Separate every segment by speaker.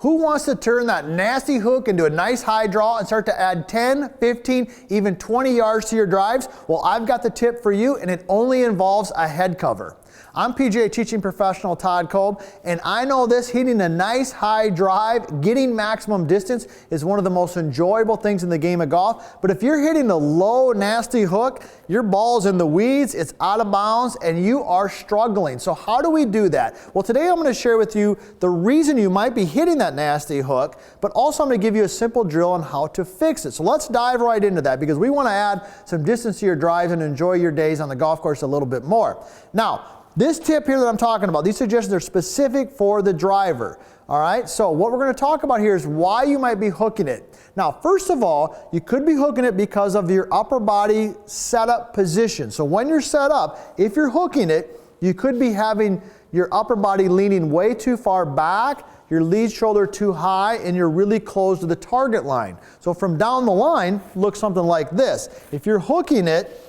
Speaker 1: Who wants to turn that nasty hook into a nice high draw and start to add 10, 15, even 20 yards to your drives? Well, I've got the tip for you, and it only involves a head cover. I'm PGA teaching professional Todd Kolb, and I know this, hitting a nice high drive, getting maximum distance is one of the most enjoyable things in the game of golf. But if you're hitting a low, nasty hook, your ball's in the weeds, it's out of bounds, and you are struggling. So how do we do that? Well, today I'm going to share with you the reason you might be hitting that nasty hook, but also I'm going to give you a simple drill on how to fix it. So let's dive right into that, because we want to add some distance to your drives and enjoy your days on the golf course a little bit more. Now, this tip here that I'm talking about, these suggestions are specific for the driver. All right, so what we're going to talk about here is why you might be hooking it. Now, first of all, you could be hooking it because of your upper body setup position. So when you're set up, if you're hooking it, you could be having your upper body leaning way too far back, your lead shoulder too high, and you're really close to the target line. So from down the line, look something like this. If you're hooking it,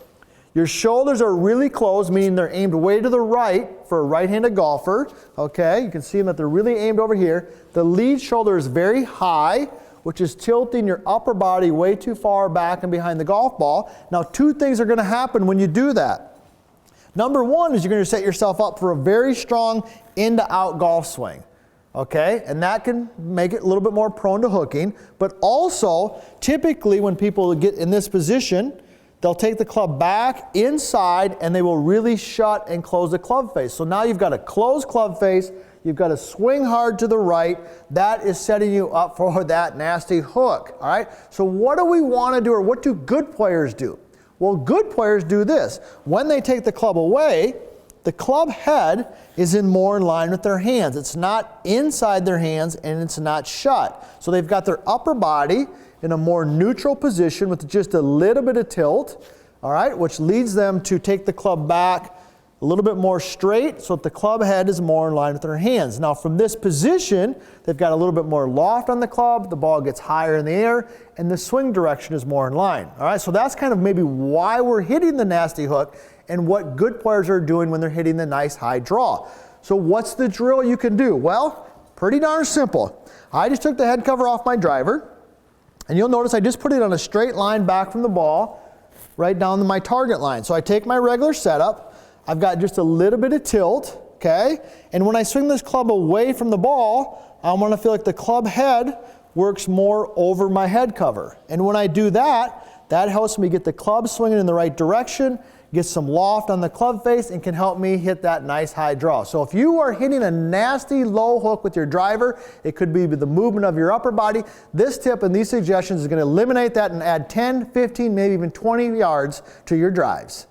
Speaker 1: your shoulders are really closed, meaning they're aimed way to the right for a right-handed golfer. Okay, you can see them that they're really aimed over here. The lead shoulder is very high, which is tilting your upper body way too far back and behind the golf ball. Now, two things are going to happen when you do that. Number one is you're going to set yourself up for a very strong in-to-out golf swing. Okay, and that can make it a little bit more prone to hooking. But also, typically when people get in this position, they'll take the club back inside and they will really shut and close the club face. So now you've got a closed club face, you've got to swing hard to the right. That is setting you up for that nasty hook. All right, so what do we want to do, or what do good players do? Well, good players do this. When they take the club away, the club head is more in line with their hands. It's not inside their hands and it's not shut. So they've got their upper body in a more neutral position with just a little bit of tilt, all right, which leads them to take the club back a little bit more straight so that the club head is more in line with their hands. Now from this position, they've got a little bit more loft on the club, the ball gets higher in the air, and the swing direction is more in line. All right, so that's kind of maybe why we're hitting the nasty hook and what good players are doing when they're hitting the nice high draw. So what's the drill you can do? Well, pretty darn simple. I just took the head cover off my driver, and you'll notice I just put it on a straight line back from the ball, right down to my target line. So I take my regular setup, I've got just a little bit of tilt, okay? And when I swing this club away from the ball, I want to feel like the club head works more over my head cover. And when I do that, that helps me get the club swinging in the right direction, get some loft on the club face, and can help me hit that nice high draw. So if you are hitting a nasty low hook with your driver, it could be the movement of your upper body. This tip and these suggestions is going to eliminate that and add 10, 15, maybe even 20 yards to your drives.